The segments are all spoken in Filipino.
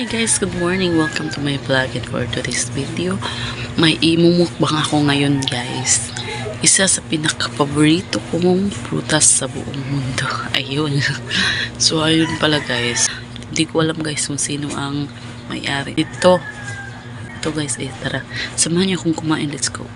Hi guys, good morning. Welcome to my vlog, and for today's video, may imumukbang ako ngayon guys. Isa sa pinaka-paborito kong prutas sa buong mundo. Ayun. So ayun pala guys. Hindi ko alam guys kung sino ang may-ari. Ito guys, tara. Samahan niyo akong kumain. Let's go.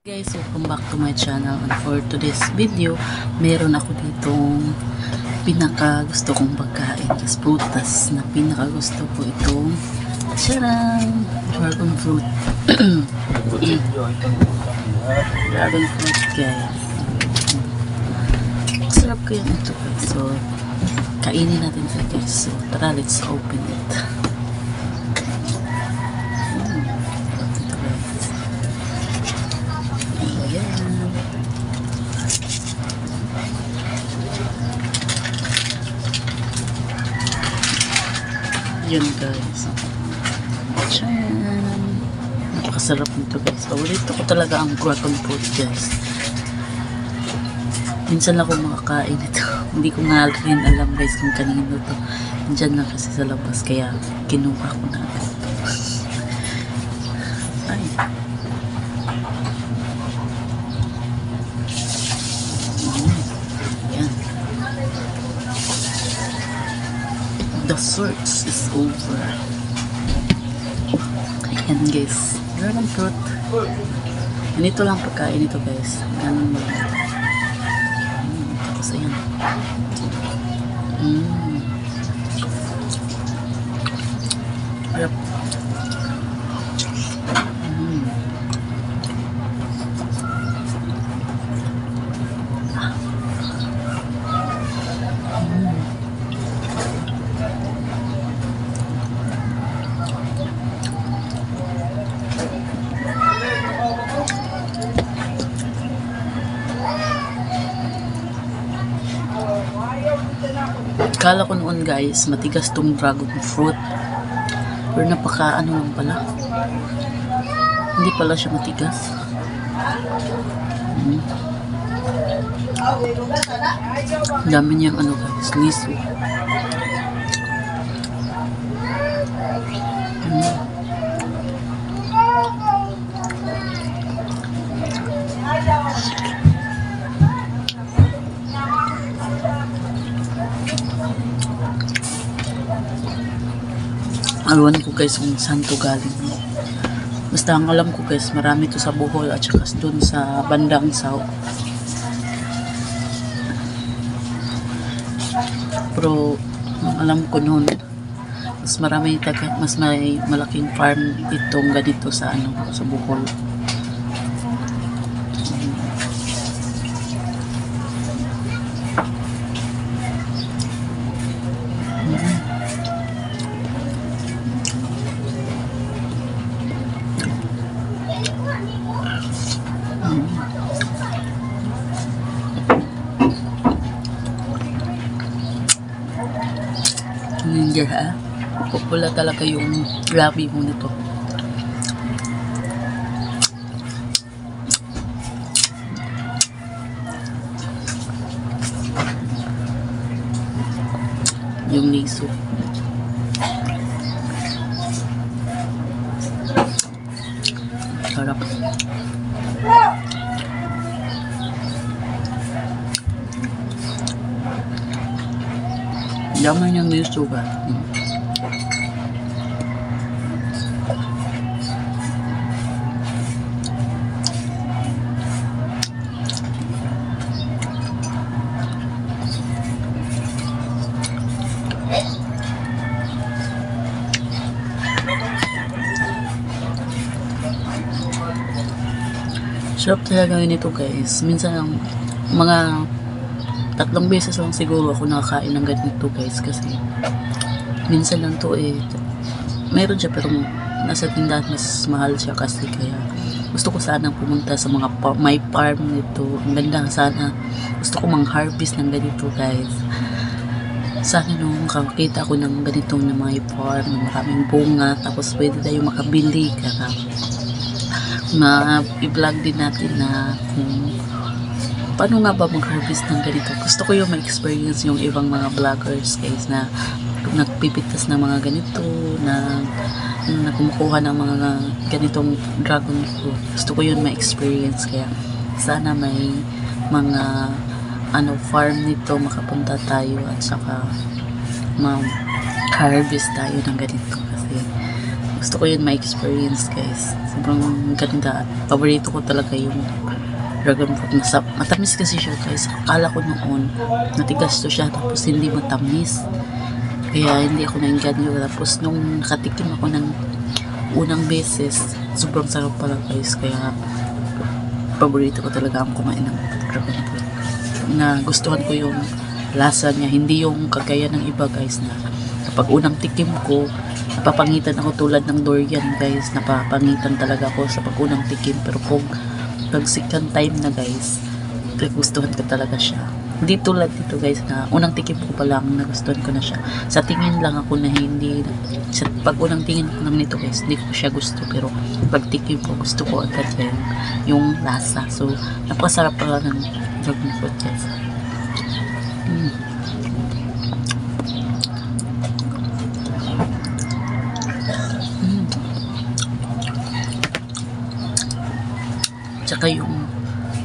Guys, welcome back to my channel, and for today's video, meron ako ditong pinaka gusto kong pagkain, tas prutas na pinaka gusto ko itong charang dragon fruit. Dragon fruit guys. Sarap kaya ito guys. So kainin natin ito guys. So tara, let's open it. Yun guys. Tiyan. Napakasarap nito guys. Paborito ko talaga ang dragon fruit guys. Minsan lang ako makakain ito. Hindi ko nga rin alam guys kung kanino to. Nandyan lang kasi sa labas. Kaya kinuha ko na ito. Ay. The search is over. Ayan guys, dragon fruit. Ganito lang pagkain ito guys. Ganun mo lang. Tapos ayan. Harap. Kala ko noon guys, matigas tong dragon fruit. Pero napaka ano lang pala. Hindi pala siya matigas. Dami niyang ano guys, liso. Alam ko guys kung saan to galing. Basta ang alam ko guys, marami to sa Bohol at saka dun sa bandang South. Pero ang alam ko noon, mas marami mas may malaking farm itong ganito sa ano, sa Bohol. Ninja ha? Pupula talaga yung grabe mo nito. Yung liso. Sarap. Yaman niyang liso ba? Sarap talaga nito guys. Minsan ang mga 3 beses lang siguro ako nakakain ng ganito guys, kasi minsan lang to meron siya pero nasa tindahan mas mahal siya, kasi kaya gusto ko sana pumunta sa mga may farm nito. Ang ganda sana, gusto ko mang-harvest ng ganito guys. Sana makakita ko ng ganito na may farm na maraming bunga, tapos pwede tayo makabili kaya i-vlog din natin na kung paano nga ba mag-harvest ng ganito. Gusto ko yung ma-experience yung ibang mga vloggers guys na nagpipitas ng mga ganito, na kumukuha ng mga ganitong dragon fruit. Gusto ko yun ma-experience, kaya sana may mga farm nito makapunta tayo at saka ma-harvest tayo ng ganito, kasi gusto ko yun ma-experience guys. Sobrang ganda, paborito ko talaga yung dragon fruit. Matamis kasi siya guys. Akala ko noon natigas to siya, tapos hindi matamis, kaya hindi ako nainganyo. Tapos nung nakatikim ako ng unang beses, sobrang sarap pala guys, kaya paborito ko talaga ang kumain ng dragon fruit. Na gustuhan ko yung lasa niya, hindi yung kagaya ng iba guys na kapag unang tikim ko napapangitan ako, tulad ng durian guys, napapangitan talaga ako sa pag-unang tikim. Pero pag second time na guys, gustuhan ko talaga siya. Hindi tulad dito guys na unang tikim ko pa lang nagustuhan ko na siya. Sa tingin lang ako na hindi, pag unang tingin ko lang nito guys, hindi ko siya gusto, pero pag tikim ko gusto ko agad yung lasa. So napakasarap pala ng dragon fruit guys. Tsaka yung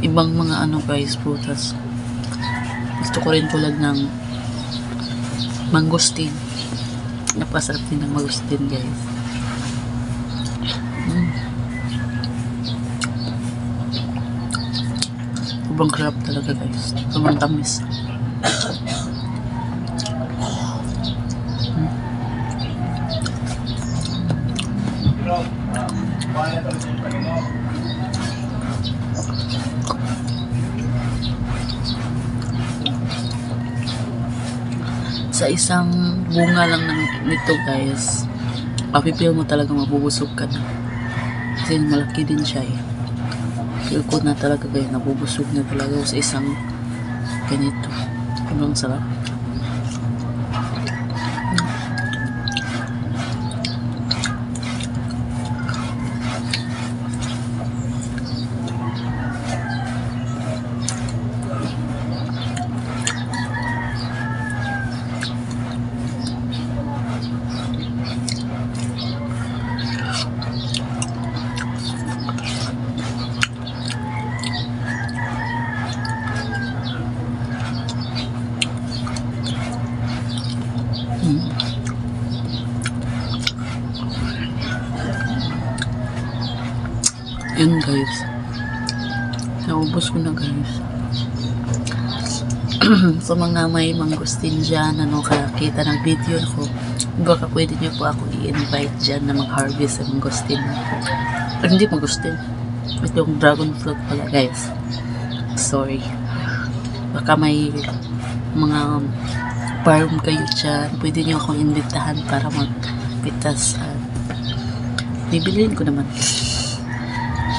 ibang mga guys, prutas, gusto ko rin tulad ng mangosteen. Napasarap din ng mangosteen guys. Sobrang sarap talaga guys, sobrang tamis. Sa isang bunga lang nito guys, mapipil mo talaga mabubusog ka na, kasi malaki din siya feel ko na talaga guys, nabubusog na talaga sa isang ganito. Sobrang sarap. Yun guys, naubos ko na guys. Sa mga may mangosteen dyan, kakita ng video ko, baka pwede nyo po ako i-invite dyan na mag-harvest sa mangosteen. Hindi mangosteen, itong dragon fruit pala guys, sorry. Baka may mga farm kayo dyan, pwede nyo akong imbitahan para magpitas at bibiliin ko naman.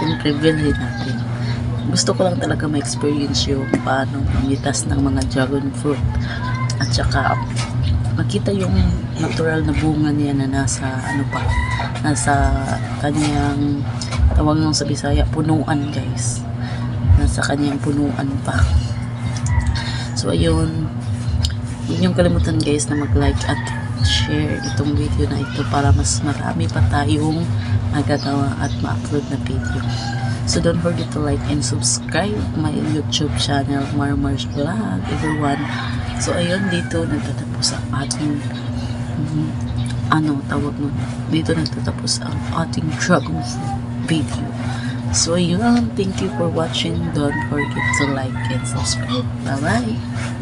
Siyempre, bilhin natin. Gusto ko lang talaga ma-experience yung paano mangitas ng mga dragon fruit. At saka, makita yung natural na bunga niya na nasa, nasa kanyang, tawag nung sa Bisaya, punuan guys. Nasa kanyang punuan pa. So, ayun. Huwag niyong kalimutan guys na mag-like at share itong video na ito para mas marami pa tayong magagawa at ma-upload na video. So don't forget to like and subscribe my YouTube channel, Marmar's Vlog, everyone. So ayun, dito nagtatapos ang ating dito nagtatapos ang ating dragon fruit video. So ayun, thank you for watching. Don't forget to like and subscribe. Bye bye.